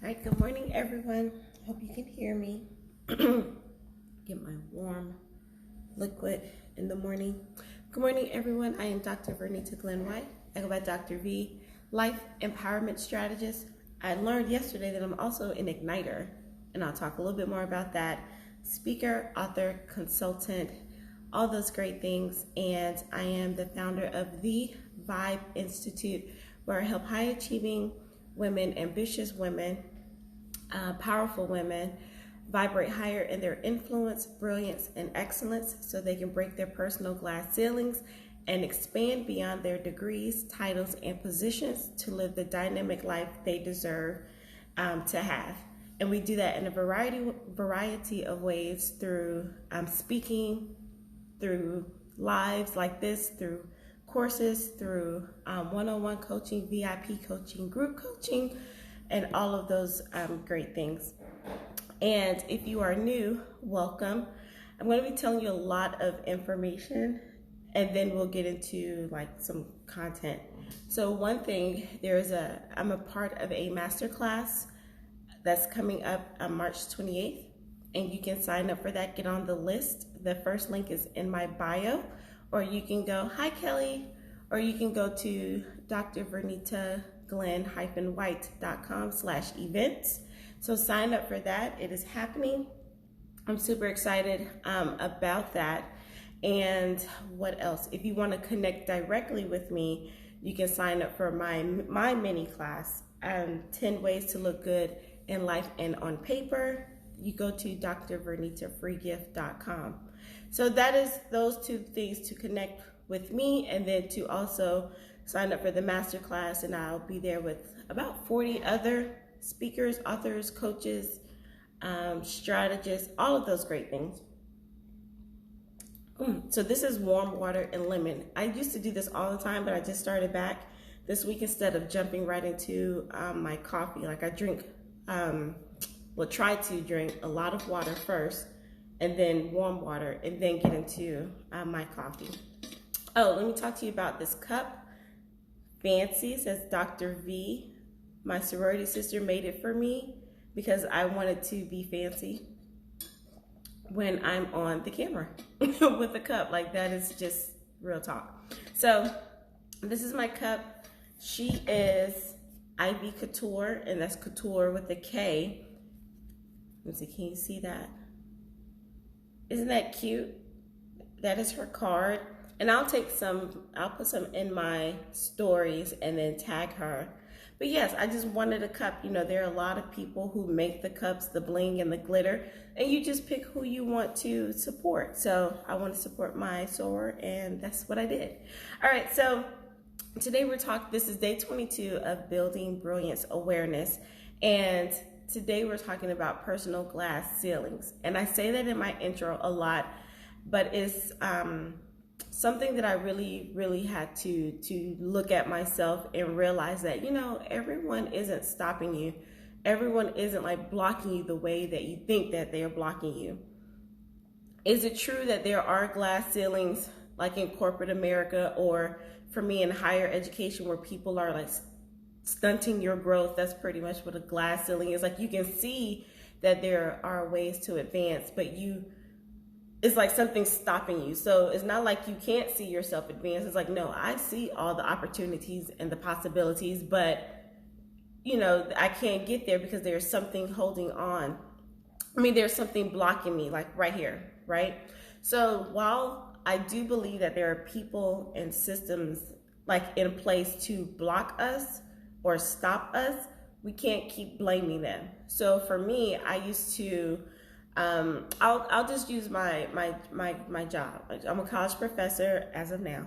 right, good morning, everyone. Hope you can hear me. Get my warm liquid in the morning. Good morning, everyone. I am Dr. Vernita White. I go by Dr. V, Life Empowerment Strategist. I learned yesterday that I'm also an igniter, and I'll talk a little bit more about that. Speaker, author, consultant, all those great things. And I am the founder of the Vibe Institute, where I help high achieving women, ambitious women, powerful women vibrate higher in their influence, brilliance, and excellence so they can break their personal glass ceilings and expand beyond their degrees, titles, and positions to live the dynamic life they deserve to have. And we do that in a variety of ways through speaking, through lives like this, through courses, through one-on-one coaching, VIP coaching, group coaching, and all of those great things. And if you are new, welcome. I'm going to be telling you a lot of information, and then we'll get into like some content. So one thing, I'm a part of a masterclass that's coming up on March 28th, and you can sign up for that. Get on the list. The first link is in my bio, or you can go, hi Kelly, or you can go to drvernitaglenn-white.com/events. So sign up for that. It is happening. I'm super excited about that. And what else? If you want to connect directly with me, you can sign up for my mini class, 10 ways to look good in life and on paper. You go to drvernitafreegift.com. So that is those two things to connect with me, and then to also sign up for the masterclass, and I'll be there with about 40 other speakers, authors, coaches, strategists, all of those great things. So this is warm water and lemon. I used to do this all the time, but I just started back this week instead of jumping right into my coffee. Like I drink, try to drink a lot of water first, and then warm water, and then get into my coffee. Oh, let me talk to you about this cup. Fancy, says Dr. V. My sorority sister made it for me because I wanted to be fancy when I'm on the camera with a cup. Like, that is just real talk. So this is my cup. She is Ivy Couture, and that's couture with a K. Let's see, can you see that? Isn't that cute? That is her card. And I'll put some in my stories and then tag her. But yes, I just wanted a cup. You know, there are a lot of people who make the cups, the bling and the glitter, and you just pick who you want to support. So I want to support my soror, and that's what I did. All right, so today this is day 22 of Building Brilliance Awareness. And today we're talking about personal glass ceilings. And I say that in my intro a lot, but it's something that I really, really had to look at myself and realize that, you know, everyone isn't stopping you. Everyone isn't like blocking you the way that you think that they are blocking you. Is it true that there are glass ceilings like in corporate America, or for me in higher education, where people are like stunting your growth? That's pretty much what a glass ceiling is. Like, you can see that there are ways to advance, but it's like something's stopping you. So it's not like you can't see yourself advance. It's like, no, I see all the opportunities and the possibilities, but you know, I can't get there because there's something holding on. I mean, there's something blocking me, like right here, right? So while I do believe that there are people and systems like in place to block us or stop us, we can't keep blaming them. So for me, I used to, I'll just use my job. I'm a college professor as of now.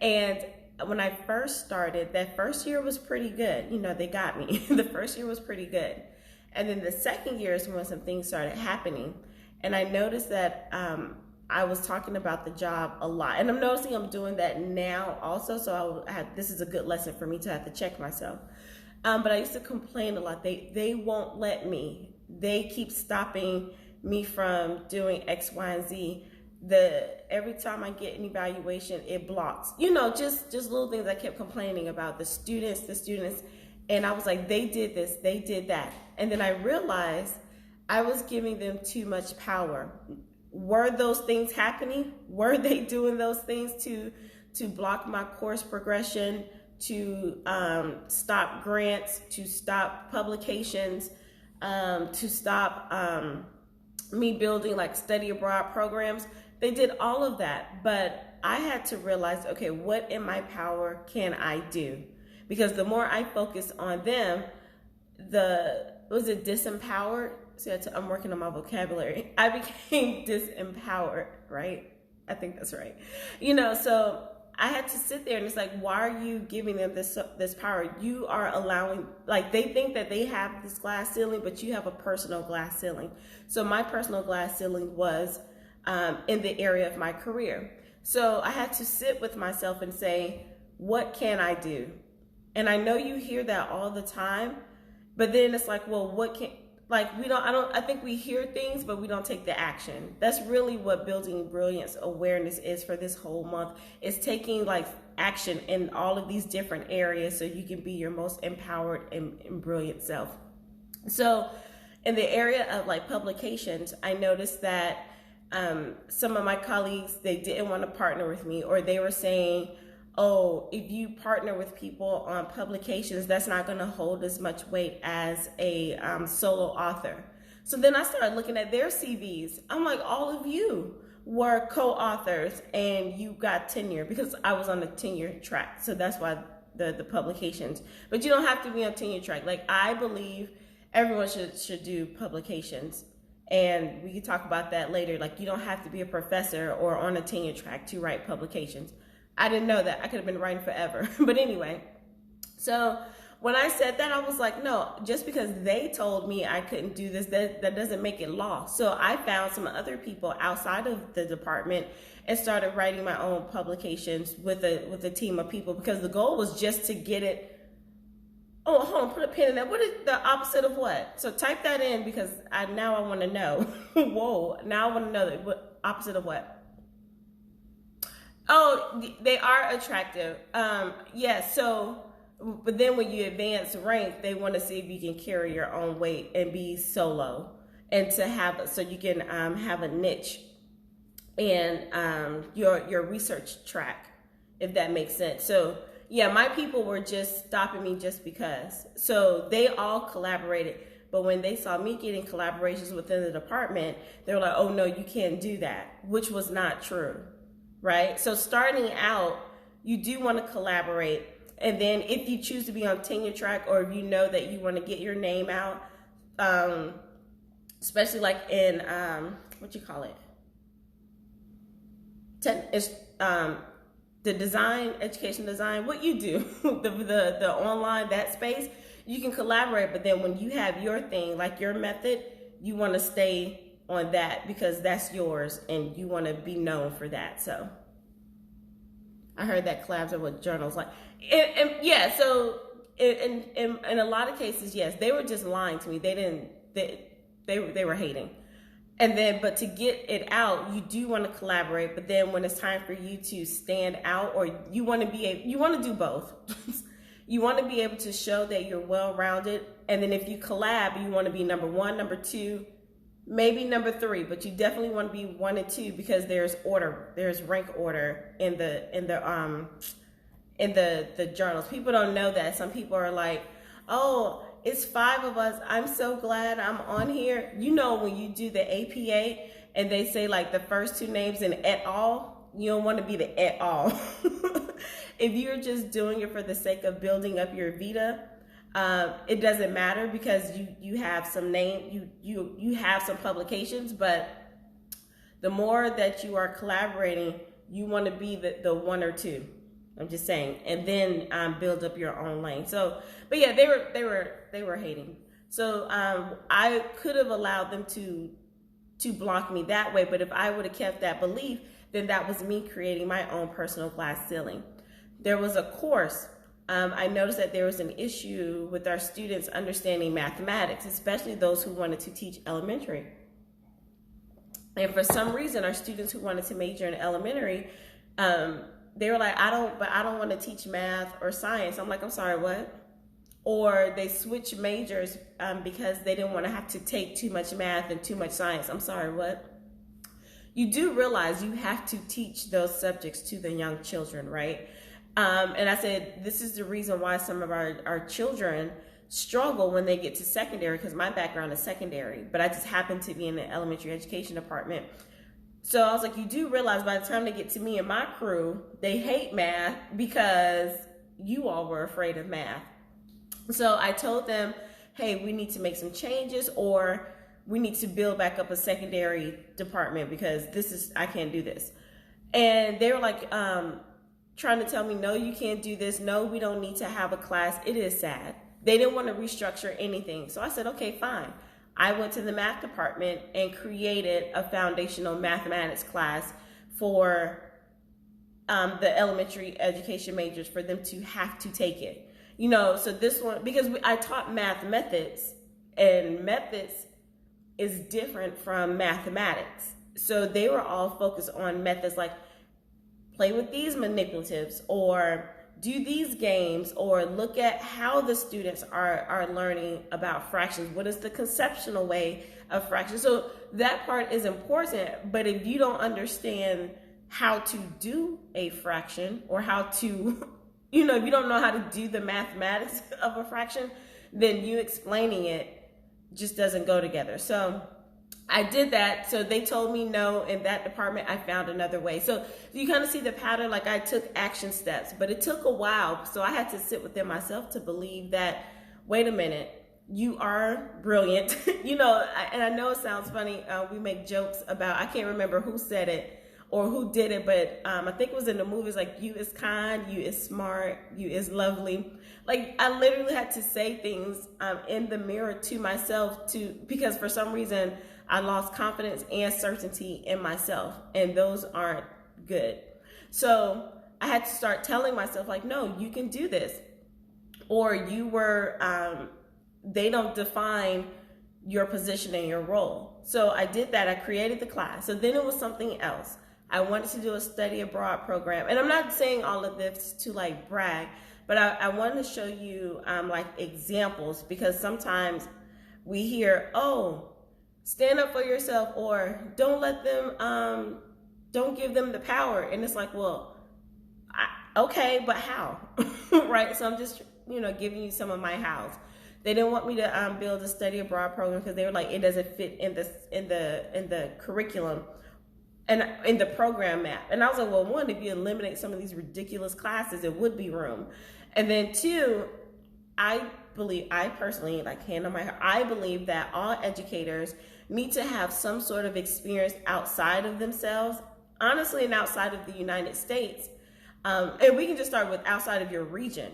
And when I first started, that first year was pretty good. You know, they got me. The first year was pretty good. And then the second year is when some things started happening. And I noticed that I was talking about the job a lot. And I'm noticing I'm doing that now also. So this is a good lesson for me to have to check myself. But I used to complain a lot. They won't let me. They keep stopping me from doing X, Y, and Z. Every time I get an evaluation, it blocks. You know, just little things I kept complaining about. The students. And I was like, they did this, they did that. And then I realized I was giving them too much power. Were those things happening? Were they doing those things to block my course progression, to stop grants, to stop publications, to stop me building like study abroad programs? They did all of that, but I had to realize, okay, what in my power can I do? Because the more I focus on them, disempowered? So I'm working on my vocabulary. I became disempowered, right? I think that's right. So I had to sit there and it's like, why are you giving them this power? You are allowing, like, they think that they have this glass ceiling, but you have a personal glass ceiling. So my personal glass ceiling was in the area of my career. So I had to sit with myself and say, what can I do? And I know you hear that all the time, but then it's like, well, I think we hear things, but we don't take the action. That's really what building brilliance awareness is for this whole month. It's taking like action in all of these different areas so you can be your most empowered and brilliant self. So in the area of like publications, I noticed that some of my colleagues, they didn't want to partner with me, or they were saying, oh, if you partner with people on publications, that's not going to hold as much weight as a solo author. So then I started looking at their CVs. I'm like, all of you were co-authors and you got tenure, because I was on the tenure track. So that's why the publications. But you don't have to be on tenure track. Like, I believe everyone should do publications. And we can talk about that later. Like, you don't have to be a professor or on a tenure track to write publications. I didn't know that. I could have been writing forever. But anyway, so when I said that, I was like, no, just because they told me I couldn't do this, that doesn't make it law. So I found some other people outside of the department and started writing my own publications with a team of people, because the goal was just to get it. Oh, hold on, put a pin in that. What is the opposite of what? So type that in, because now I want to know. Whoa, now I want to know what opposite of what? Oh, they are attractive. Yes. So, but then when you advance rank, they want to see if you can carry your own weight and be solo, and to have, so you can have a niche in your research track, if that makes sense. So yeah, my people were just stopping me just because. So they all collaborated, but when they saw me getting collaborations within the department, they were like, oh no, you can't do that, which was not true. Right? So starting out, you do want to collaborate. And then if you choose to be on tenure track, or if you know that you want to get your name out, especially like in, what you call it? The design, education design, what you do, the online, that space, you can collaborate. But then when you have your thing, like your method, you want to stay on that, because that's yours and you want to be known for that. So I heard that collabs are with journals, like, and yeah. So in a lot of cases, yes, they were just lying to me. They were hating. And then, but to get it out, you do want to collaborate. But then when it's time for you to stand out, or you want to do both. You want to be able to show that you're well-rounded. And then if you collab, you want to be number 1, number 2, maybe number 3, but you definitely want to be 1 and 2, because there's rank order in the journals. People don't know that. Some people are like, oh, it's 5 of us. I'm so glad I'm on here. You know, when you do the APA and they say like the first 2 names and et al., you don't want to be the et al. If you're just doing it for the sake of building up your Vita, it doesn't matter, because you have some name, you have some publications, but the more that you are collaborating, you want to be the 1 or 2. I'm just saying, and then build up your own lane. So, but yeah, they were hating. So I could have allowed them to block me that way, but if I would have kept that belief, then that was me creating my own personal glass ceiling. There was a course. I noticed that there was an issue with our students understanding mathematics, especially those who wanted to teach elementary. And for some reason, our students who wanted to major in elementary, they were like, I don't want to teach math or science. I'm like, I'm sorry, what? or they switch majors because they didn't want to have to take too much math and too much science. I'm sorry, what? You do realize you have to teach those subjects to the young children, right? And I said, this is the reason why some of our children struggle when they get to secondary, because my background is secondary, but I just happen to be in the elementary education department. So I was like, you do realize by the time they get to me and my crew, they hate math because you all were afraid of math. So I told them, hey, we need to make some changes, or we need to build back up a secondary department because I can't do this. And they were like, trying to tell me, no, you can't do this. No, we don't need to have a class. It is sad. They didn't want to restructure anything. So I said, okay, fine. I went to the math department and created a foundational mathematics class for the elementary education majors, for them to have to take it. You know, so this one, because I taught math methods, and methods is different from mathematics. So they were all focused on methods like play with these manipulatives, or do these games, or look at how the students are learning about fractions. What is the conceptual way of fractions? So that part is important, but if you don't understand how to do a fraction, or how to, you know, if you don't know how to do the mathematics of a fraction, then you explaining it just doesn't go together. So I did that. So they told me no in that department. I found another way. So you kind of see the pattern. Like, I took action steps, but it took a while. So I had to sit within myself to believe that, wait a minute, you are brilliant. You know, and I know it sounds funny. We make jokes about, I can't remember who said it or who did it, but I think it was in the movies, like, you is kind, you is smart, you is lovely. Like, I literally had to say things in the mirror to myself because for some reason I lost confidence and certainty in myself, and those aren't good. So I had to start telling myself, like, no, you can do this. Or they don't define your position and your role. So I did that. I created the class. So then it was something else. I wanted to do a study abroad program. And I'm not saying all of this to like brag, but I wanted to show you like examples, because sometimes we hear, oh, stand up for yourself, or don't let them, don't give them the power. And it's like, well, okay, but how? Right? So I'm just, giving you some of my hows. They didn't want me to build a study abroad program because they were like, it doesn't fit in the curriculum and in the program map. And I was like, well, one, if you eliminate some of these ridiculous classes, it would be room. And then two, I personally, like, hand on my heart, I believe that all educators need to have some sort of experience outside of themselves, honestly, and outside of the United States. And we can just start with outside of your region,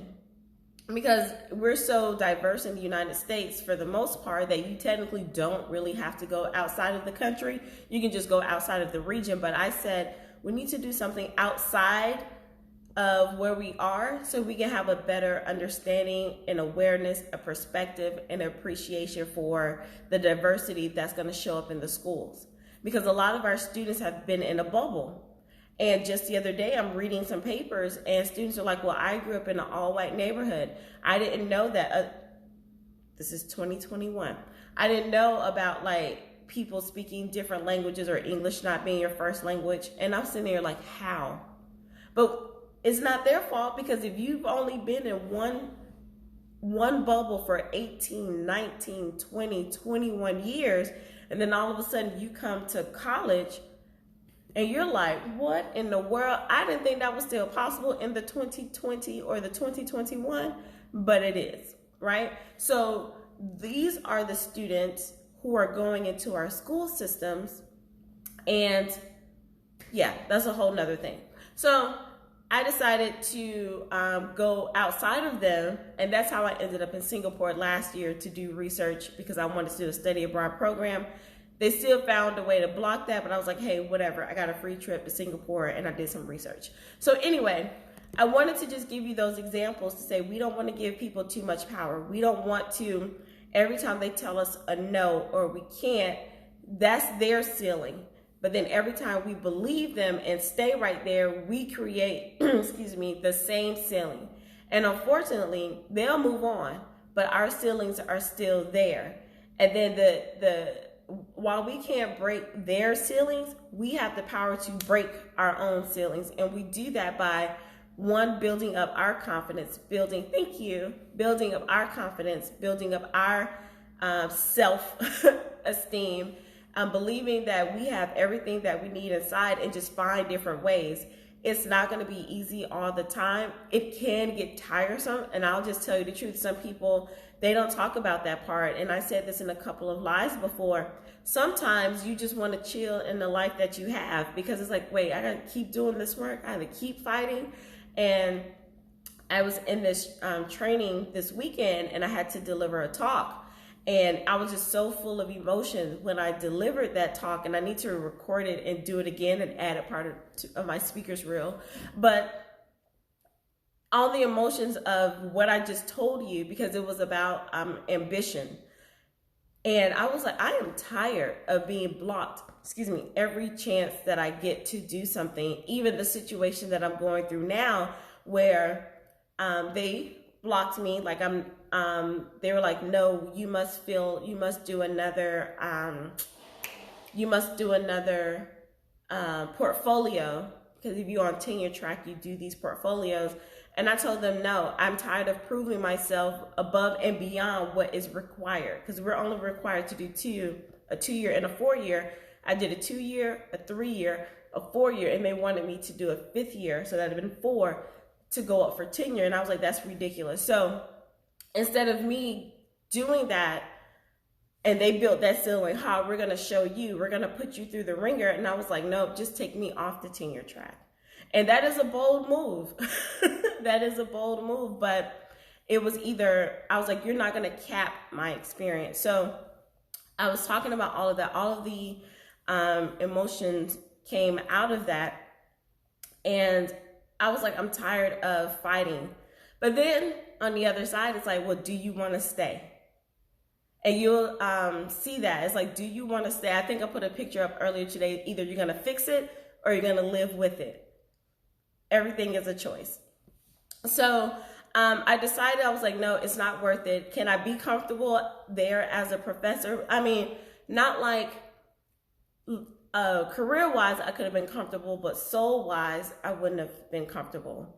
because we're so diverse in the United States for the most part that you technically don't really have to go outside of the country. You can just go outside of the region. But I said, we need to do something outside of where we are so we can have a better understanding and awareness, a perspective, and appreciation for the diversity that's going to show up in the schools. Because a lot of our students have been in a bubble. And just the other day, I'm reading some papers, and students are like, well, I grew up in an all-white neighborhood. I didn't know that. This is 2021. I didn't know about, like, people speaking different languages or English not being your first language. And I'm sitting there like, how? But it's not their fault, because if you've only been in one bubble for 18, 19, 20, 21 years, and then all of a sudden you come to college, and you're like, what in the world? I didn't think that was still possible in the 2020 or the 2021, but it is, right? So these are the students who are going into our school systems, and yeah, that's a whole nother thing. So I decided to go outside of them, and that's how I ended up in Singapore last year to do research, because I wanted to do a study abroad program. They still found a way to block that, but I was like, hey, whatever. I got a free trip to Singapore, and I did some research. So anyway, I wanted to just give you those examples to say we don't want to give people too much power. We don't want to, every time they tell us a no or we can't, that's their ceiling. But then every time we believe them and stay right there, we create, the same ceiling. And unfortunately, they'll move on. but our ceilings are still there. And then while we can't break their ceilings, we have the power to break our own ceilings. And we do that by, one, building up our confidence, building up our confidence, building up our self-esteem, believing that we have everything that we need inside, and just find different ways. It's not going to be easy all the time. It can get tiresome. And I'll just tell you the truth. Some people, they don't talk about that part. And I said this in a couple of lives before. Sometimes you just want to chill in the life that you have, because it's like, wait, I got to keep doing this work. I got to keep fighting. And I was in this training this weekend, and I had to deliver a talk. And I was just so full of emotion when I delivered that talk, and I need to record it and do it again and add a part of my speaker's reel. But all the emotions of what I just told you, because it was about ambition. And I was like, I am tired of being blocked, every chance that I get to do something. Even the situation that I'm going through now, where they blocked me, like they were like, no, you must do another portfolio, because if you're on tenure track, you do these portfolios. And I told them, no, I'm tired of proving myself above and beyond what is required, because we're only required to do a 2-year and a 4-year. I did a 2-year, a 3-year, a 4-year, and they wanted me to do a 5th year, so that would have been 4 to go up for tenure. And I was like, that's ridiculous. So instead of me doing that, and they built that ceiling, how we're going to show you, we're going to put you through the ringer. And I was like, no, just take me off the tenure track. And that is a bold move. That is a bold move. But it was either, I was like, you're not going to cap my experience. So I was talking about all of that. All of the emotions came out of that. And I was like, I'm tired of fighting. But then on the other side, it's like, well, do you want to stay? And you'll see that. It's like, do you want to stay? I think I put a picture up earlier today. Either you're going to fix it or you're going to live with it. Everything is a choice. So I decided, I was like, no, it's not worth it. Can I be comfortable there as a professor? I mean, not like career-wise, I could have been comfortable, but soul-wise, I wouldn't have been comfortable.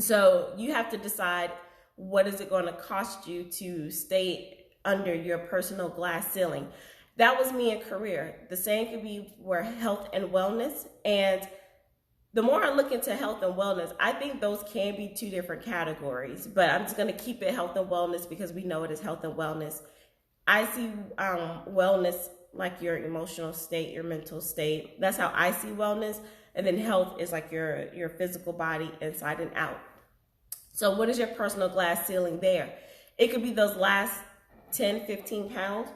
So you have to decide, what is it going to cost you to stay under your personal glass ceiling? That was me in career. The same could be where health and wellness. And the more I look into health and wellness, I think those can be 2 different categories, but I'm just going to keep it health and wellness because we know it is health and wellness. I see wellness like your emotional state, your mental state. That's how I see wellness. And then health is like your physical body inside and out. So what is your personal glass ceiling there? It could be those last 10, 15 pounds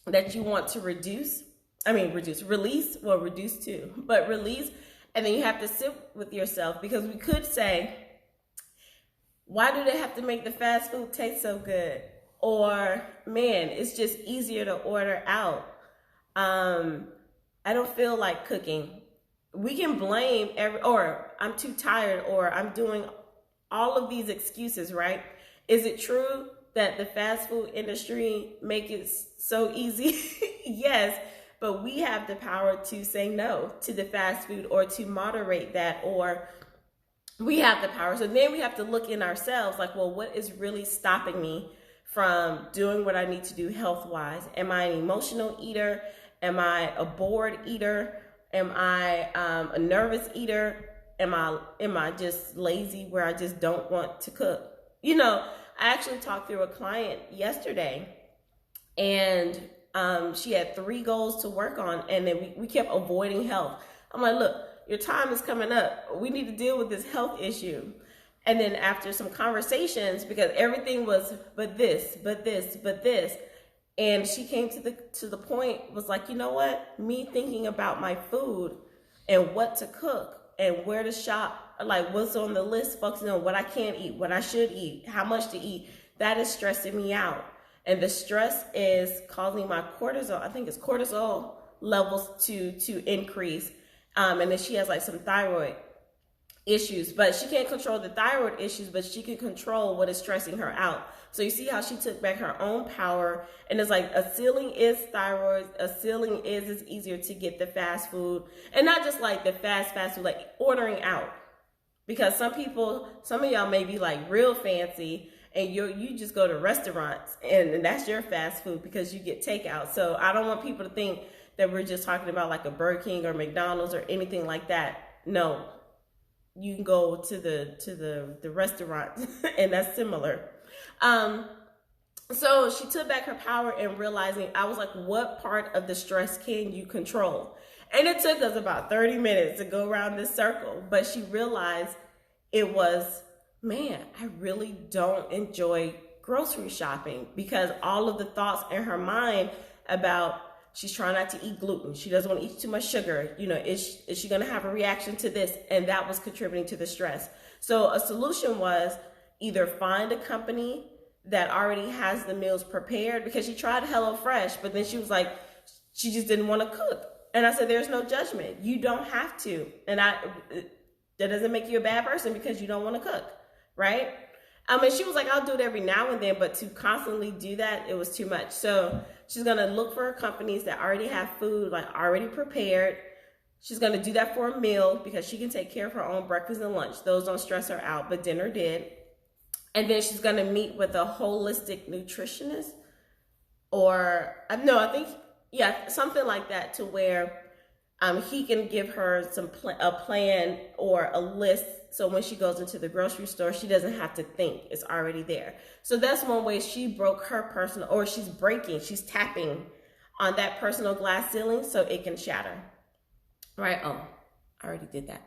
that you want to release, too, but release. And then you have to sit with yourself, because we could say, why do they have to make the fast food taste so good? Or, man, it's just easier to order out. I don't feel like cooking. We can blame or I'm too tired, or I'm doing all of these excuses, right? Is it true that the fast food industry make it so easy? Yes, but we have the power to say no to the fast food, or to moderate that, or we have the power. So then we have to look in ourselves, like, well, what is really stopping me from doing what I need to do health-wise? Am I an emotional eater? Am I a bored eater? Am I a nervous eater? Am I just lazy where I just don't want to cook? You know, I actually talked through a client yesterday, and she had 3 goals to work on, and then we kept avoiding health. I'm like, look, your time is coming up. We need to deal with this health issue. And then after some conversations, because everything was but this, and she came to the point, was like, you know what? Me thinking about my food and what to cook and where to shop, like what's on the list, focusing on what I can't eat, what I should eat, how much to eat, that is stressing me out. And the stress is causing my cortisol, I think it's cortisol levels to increase. And then she has like some thyroid issues, but she can't control the thyroid issues, but she can control what is stressing her out. So you see how she took back her own power, and it's like a ceiling is thyroid, a ceiling is it's easier to get the fast food, and not just like the fast food, like ordering out. Because some of y'all may be like real fancy, and you just go to restaurants and that's your fast food because you get takeout. So I don't want people to think that we're just talking about like a Burger King or McDonald's or anything like that. No, you can go to the restaurant and that's similar. So she took back her power and realizing, I was like, what part of the stress can you control? And it took us about 30 minutes to go around this circle, but she realized it was, man, I really don't enjoy grocery shopping, because all of the thoughts in her mind about, she's trying not to eat gluten, she doesn't want to eat too much sugar, you know, is she going to have a reaction to this? And that was contributing to the stress. So a solution was either find a company that already has the meals prepared, because she tried HelloFresh, but then she was like, she just didn't want to cook. And I said, there's no judgment. You don't have to. And that doesn't make you a bad person because you don't want to cook, right? I mean, she was like, I'll do it every now and then, but to constantly do that, it was too much. So she's going to look for companies that already have food, like already prepared. She's going to do that for a meal because she can take care of her own breakfast and lunch. Those don't stress her out, but dinner did. And then she's going to meet with a holistic nutritionist, or no, I think, yeah, something like that, to where he can give her a plan or a list. So when she goes into the grocery store, she doesn't have to think, it's already there. So that's one way she broke her personal, or she's tapping on that personal glass ceiling so it can shatter. Right? Oh, I already did that.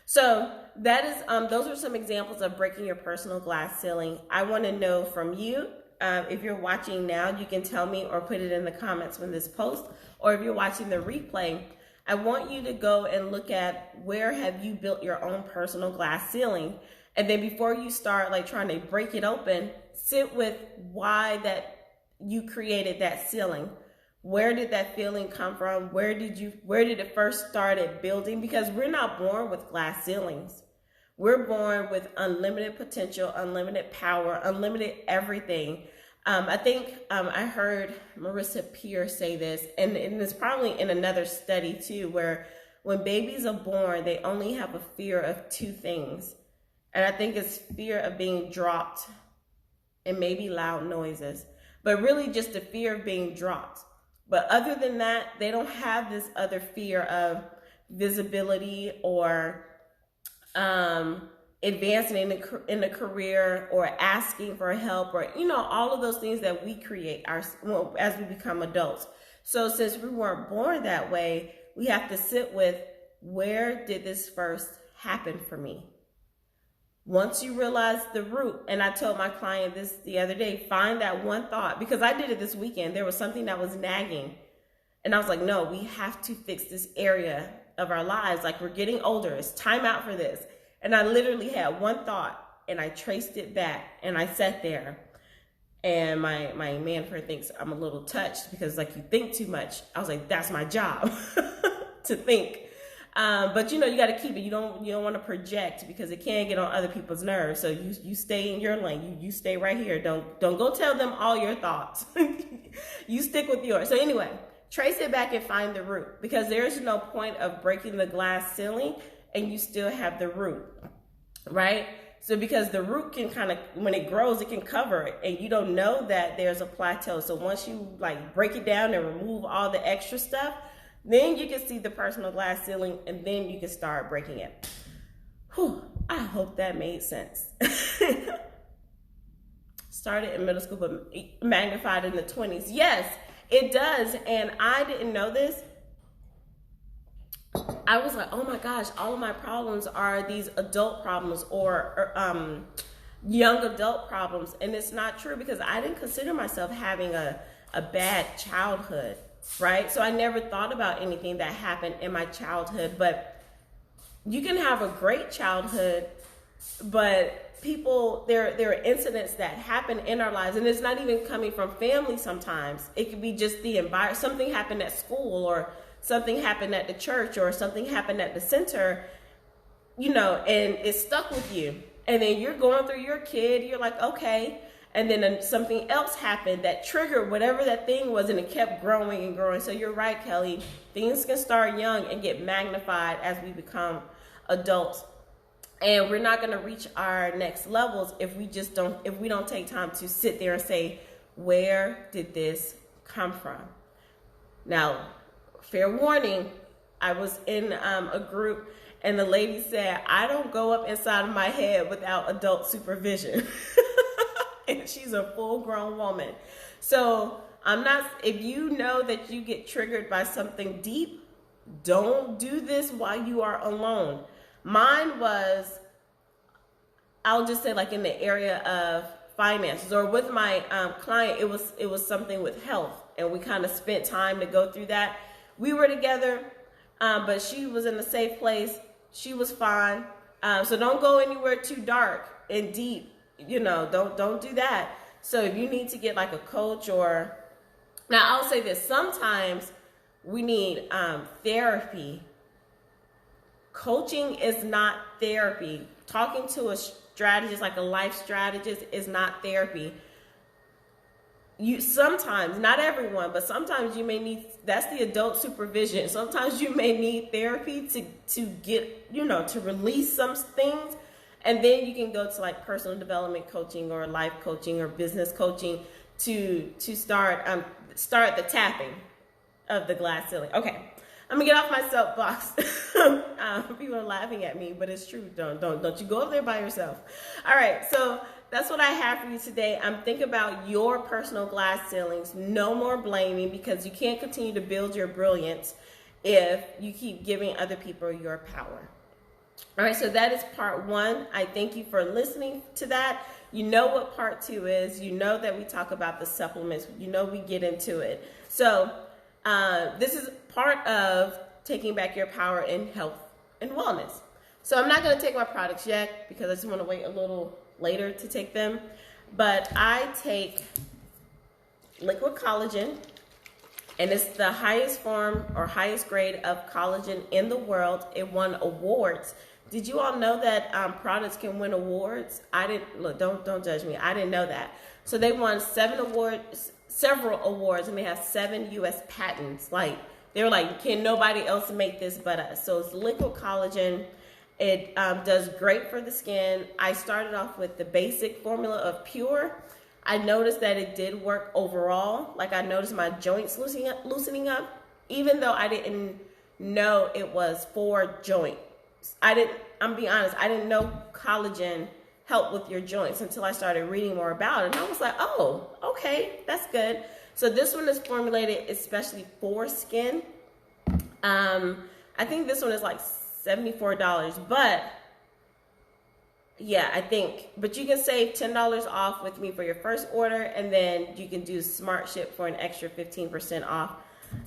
So that is, those are some examples of breaking your personal glass ceiling. I want to know from you, if you're watching now, you can tell me or put it in the comments when this post, or if you're watching the replay, I want you to go and look at where have you built your own personal glass ceiling. And then before you start like trying to break it open, sit with why that you created that ceiling. Where did that feeling come from? Where did it first started building? Because we're not born with glass ceilings. We're born with unlimited potential, unlimited power, unlimited everything. I think I heard Marissa Peer say this, and it's probably in another study too, where when babies are born, they only have a fear of two things. And I think it's fear of being dropped and maybe loud noises, but really just the fear of being dropped. But other than that, they don't have this other fear of visibility or advancing in a career or asking for help, or, you know, all of those things that we create as we become adults. So since we weren't born that way, we have to sit with, where did this first happen for me? Once you realize the root, and I told my client this the other day, find that one thought, because I did it this weekend. There was something that was nagging, and I was like, no, we have to fix this area of our lives. Like, we're getting older. It's time out for this. And I literally had one thought, and I traced it back, and I sat there, and my man friend thinks I'm a little touched because, like, you think too much. I was like, that's my job to think. But you know, you got to keep it. You don't want to project, because it can get on other people's nerves. So you stay in your lane. You stay right here. Don't go tell them all your thoughts. You stick with yours. So anyway, trace it back and find the root, because there's no point of breaking the glass ceiling and you still have the root, right? So because the root can kind of, when it grows, it can cover it, and you don't know that there's a plateau. So once you like break it down and remove all the extra stuff, then you can see the personal glass ceiling, and then you can start breaking it. Whew, I hope that made sense. Started in middle school, but magnified in the 20s. Yes, it does. And I didn't know this. I was like, oh my gosh, all of my problems are these adult problems, or young adult problems. And it's not true, because I didn't consider myself having a bad childhood. Right? So I never thought about anything that happened in my childhood, but you can have a great childhood, but there are incidents that happen in our lives, and it's not even coming from family sometimes. It could be just the environment. Something happened at school, or something happened at the church, or something happened at the center, and it stuck with you. And then you're going through your kid, you're like, okay. And then something else happened that triggered whatever that thing was, and it kept growing and growing. So you're right, Kelly. Things can start young and get magnified as we become adults. And we're not going to reach our next levels if we don't take time to sit there and say, where did this come from? Now, fair warning, I was in a group and the lady said, I don't go up inside of my head without adult supervision. And she's a full grown woman. So if you know that you get triggered by something deep, don't do this while you are alone. Mine was, I'll just say like in the area of finances, or with my client, it was something with health, and we kind of spent time to go through that. We were together, but she was in a safe place. She was fine. So don't go anywhere too dark and deep. Don't do that. So if you need to get like a coach, or now I'll say this, sometimes we need therapy. Coaching is not therapy. Talking to a strategist, like a life strategist, is not therapy. You sometimes, not everyone, but sometimes you may need, that's the adult supervision. Sometimes you may need therapy to get, to release some things. And then you can go to like personal development coaching or life coaching or business coaching to start the tapping of the glass ceiling. Okay, I'm gonna get off my soapbox. People are laughing at me, but it's true. Don't you go up there by yourself. All right, so that's what I have for you today. Think about your personal glass ceilings. No more blaming, because you can't continue to build your brilliance if you keep giving other people your power. All right, so that is part 1. I thank you for listening to that. You know what part 2 is. You know that we talk about the supplements. You know we get into it. So this is part of taking back your power in health and wellness. So I'm not going to take my products yet because I just want to wait a little later to take them. But I take liquid collagen, and it's the highest form or highest grade of collagen in the world. It won awards. Did you all know that products can win awards? I didn't. Look, don't judge me. I didn't know that. So they won several awards, and they have 7 U.S. patents. Like, they were like, can nobody else make this but us? So it's liquid collagen. It does great for the skin. I started off with the basic formula of Pure. I noticed that it did work overall. Like, I noticed my joints loosening up, even though I didn't know it was for joints. I'm being honest, I didn't know collagen helped with your joints until I started reading more about it. And I was like, oh, okay, that's good. So this one is formulated especially for skin. I think this one is like $74, but yeah, but you can save $10 off with me for your first order, and then you can do Smart Ship for an extra 15% off.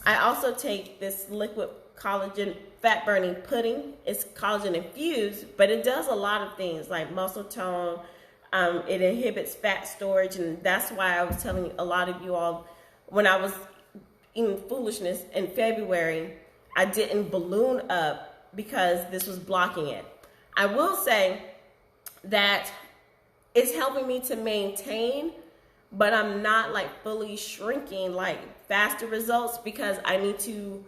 I also take this liquid collagen fat burning pudding. It's collagen infused, but it does a lot of things like muscle tone. It inhibits fat storage, and that's why I was telling a lot of you all when I was eating foolishness in February, I didn't balloon up because this was blocking it. I will say that it's helping me to maintain, but I'm not like fully shrinking, like faster results, because I need to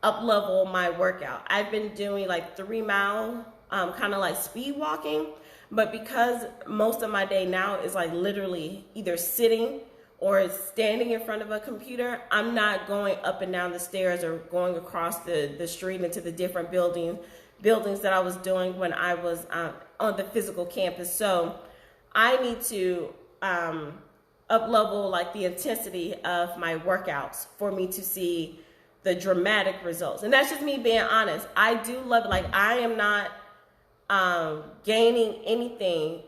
up level my workout. I've been doing like 3 mile, kind of like speed walking, but because most of my day now is like literally either sitting or standing in front of a computer, I'm not going up and down the stairs or going across the street into the different buildings that I was doing when I was on the physical campus. So I need to up level like the intensity of my workouts for me to see the dramatic results. And that's just me being honest. I do love it. Like, I am not gaining anything.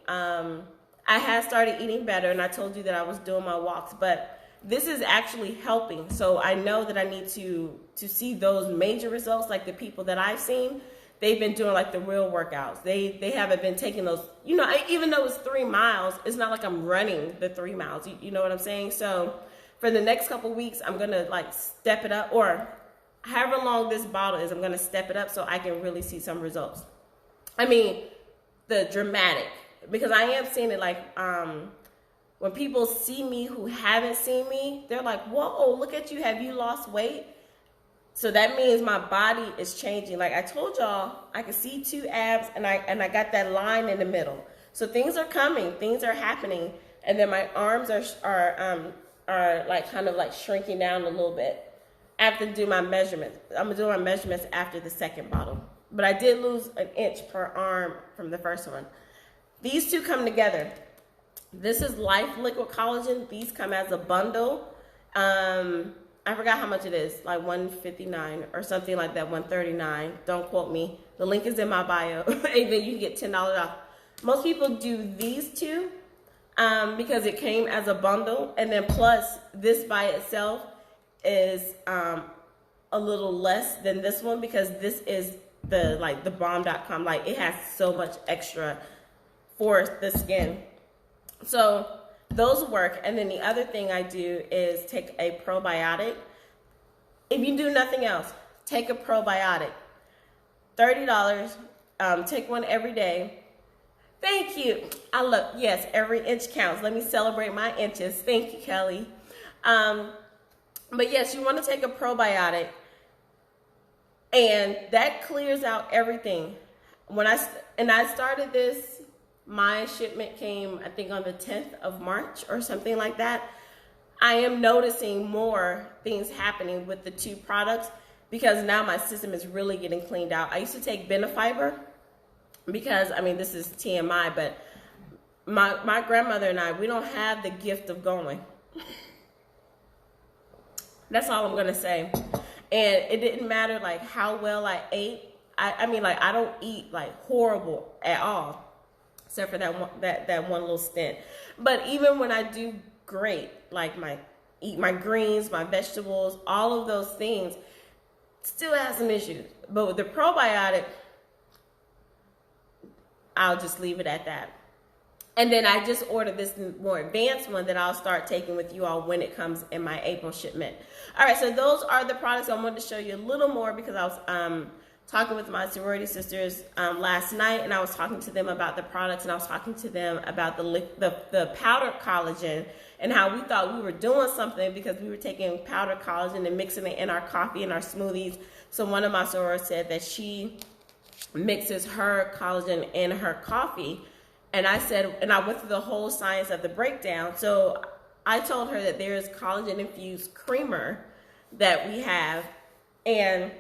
I had started eating better, and I told you that I was doing my walks, but this is actually helping. So I know that I need to see those major results, like the people that I've seen. They've been doing like the real workouts. They haven't been taking those, even though it's 3 miles, it's not like I'm running the 3 miles. You know what I'm saying? So for the next couple weeks, I'm going to like step it up, or however long this bottle is, I'm going to step it up so I can really see some results. I mean, the dramatic, because I am seeing it like, when people see me who haven't seen me, they're like, whoa, look at you. Have you lost weight? So that means my body is changing. Like I told y'all, I can see 2 abs and I got that line in the middle. So things are coming, things are happening. And then my arms are like kind of like shrinking down a little bit. I have to do my measurements. I'm gonna do my measurements after the second bottle. But I did lose an inch per arm from the first one. These two come together. This is Life Liquid Collagen. These come as a bundle. I forgot how much it is, like $159 or something like that, $139. Don't quote me. The link is in my bio. And then you can get $10 off. Most people do these two because it came as a bundle. And then plus, this by itself is a little less than this one because this is the bomb.com. Like it has so much extra for the skin. So those work. And then the other thing I do is take a probiotic. If you do nothing else, take a probiotic. $30. Take one every day. Thank you. Yes, every inch counts. Let me celebrate my inches. Thank you, Kelly. But yes, you want to take a probiotic. And that clears out everything. When I started this, my shipment came, I think, on the 10th of March or something like that. I am noticing more things happening with the 2 products because now my system is really getting cleaned out. I used to take Benefiber because, I mean, this is TMI, but my grandmother and I, we don't have the gift of going. That's all I'm going to say. And it didn't matter, like, how well I ate. I mean, like, I don't eat, like, horrible at all. Except for that one little stint. But even when I do great, like eat my greens, my vegetables, all of those things, still have some issues. But with the probiotic, I'll just leave it at that. And then I just ordered this more advanced one that I'll start taking with you all when it comes in my April shipment. All right, so those are the products I wanted to show you a little more because I was talking with my sorority sisters last night, and I was talking to them about the products, and I was talking to them about the powdered collagen and how we thought we were doing something because we were taking powdered collagen and mixing it in our coffee and our smoothies. So one of my sorors said that she mixes her collagen in her coffee, and I said, and I went through the whole science of the breakdown. So I told her that there is collagen infused creamer that we have, and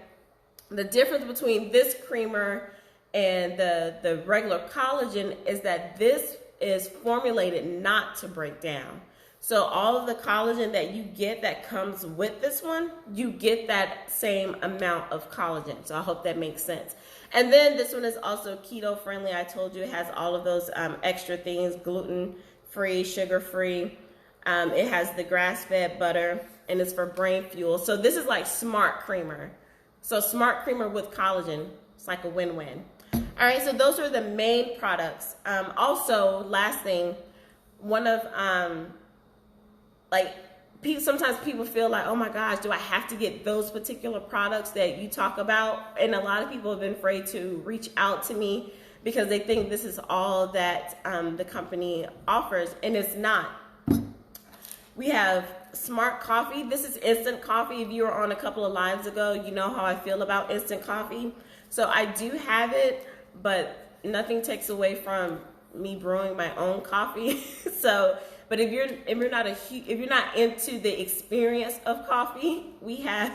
the difference between this creamer and the regular collagen is that this is formulated not to break down. So all of the collagen that you get that comes with this one, you get that same amount of collagen. So I hope that makes sense. And then this one is also keto friendly. I told you it has all of those extra things, gluten free, sugar free. It has the grass-fed butter, and it's for brain fuel. So this is like smart creamer. So smart creamer with collagen, it's like a win-win. All right, so those are the main products. Also, last thing, one of, sometimes people feel like, oh my gosh, do I have to get those particular products that you talk about? And a lot of people have been afraid to reach out to me because they think this is all that the company offers, and it's not. We have smart coffee. This is instant coffee. If you were on a couple of lives ago, you know how I feel about instant coffee. So I do have it, but nothing takes away from me brewing my own coffee. But if you're not into the experience of coffee, we have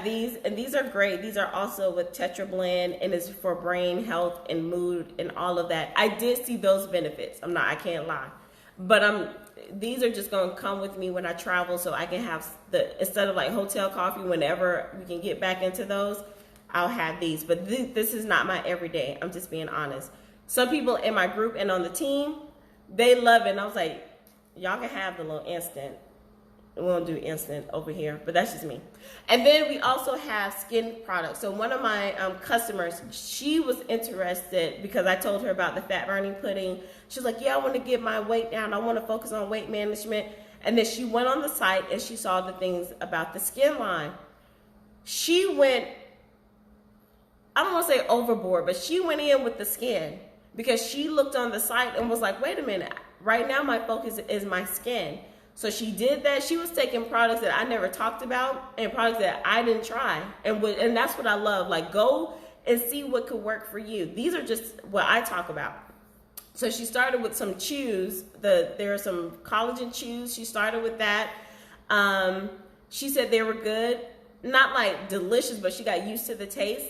these, and these are great. These are also with Tetra Blend, and it's for brain health and mood and all of that. I did see those benefits. I can't lie. But these are just going to come with me when I travel, so I can have instead of like hotel coffee, whenever we can get back into those, I'll have these. But this is not my everyday. I'm just being honest. Some people in my group and on the team, they love it. And I was like, y'all can have the little instant. We won't do instant over here, but that's just me. And then we also have skin products. So one of my customers, she was interested because I told her about the fat burning pudding. She was like, yeah, I want to get my weight down. I want to focus on weight management. And then she went on the site and she saw the things about the skin line. She went I don't want to say overboard, but she went in with the skin because she looked on the site and was like, wait a minute, right now my focus is my skin. So she did that. She was taking products that I never talked about and products that I didn't try. And that's what I love. Like, go and see what could work for you. These are just what I talk about. So she started with some chews. There are some collagen chews. She started with that. She said they were good. Not like delicious, but she got used to the taste.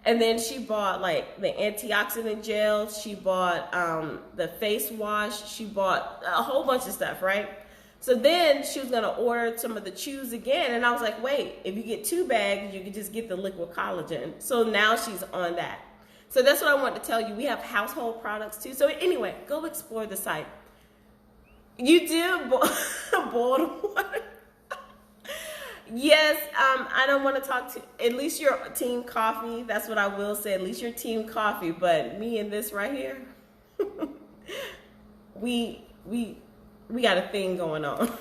And then she bought like the antioxidant gel. She bought the face wash. She bought a whole bunch of stuff, right? So then she was gonna order some of the chews again. And I was like, wait, if you get 2 bags, you can just get the liquid collagen. So now she's on that. So that's what I want to tell you. We have household products too. So anyway, go explore the site. You did boiled water. Yes, I don't want to talk to, at least your team coffee. That's what I will say, at least your team coffee. But me and this right here, we got a thing going on.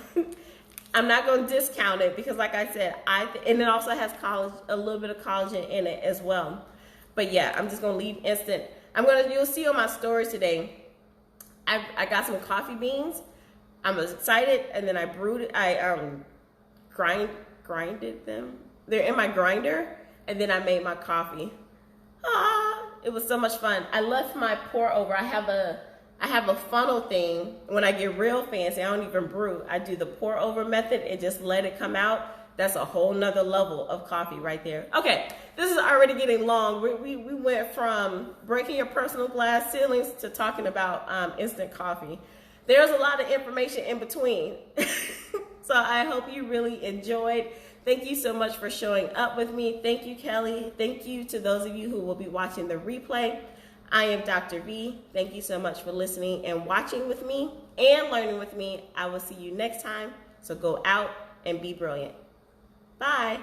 I'm not going to discount it because like I said, and it also has a little bit of collagen in it as well. But yeah, I'm just going to leave instant. You'll see on my stories today, I got some coffee beans. I'm excited. And then I brewed it. I grinded them. They're in my grinder. And then I made my coffee. It was so much fun. I left my pour over. I have a funnel thing. When I get real fancy, I don't even brew. I do the pour over method and just let it come out. That's a whole nother level of coffee right there. Okay, this is already getting long. We went from breaking your personal glass ceilings to talking about instant coffee. There's a lot of information in between. So I hope you really enjoyed. Thank you so much for showing up with me. Thank you, Kelly. Thank you to those of you who will be watching the replay. I am Dr. V. Thank you so much for listening and watching with me and learning with me. I will see you next time. So go out and be brilliant. Bye.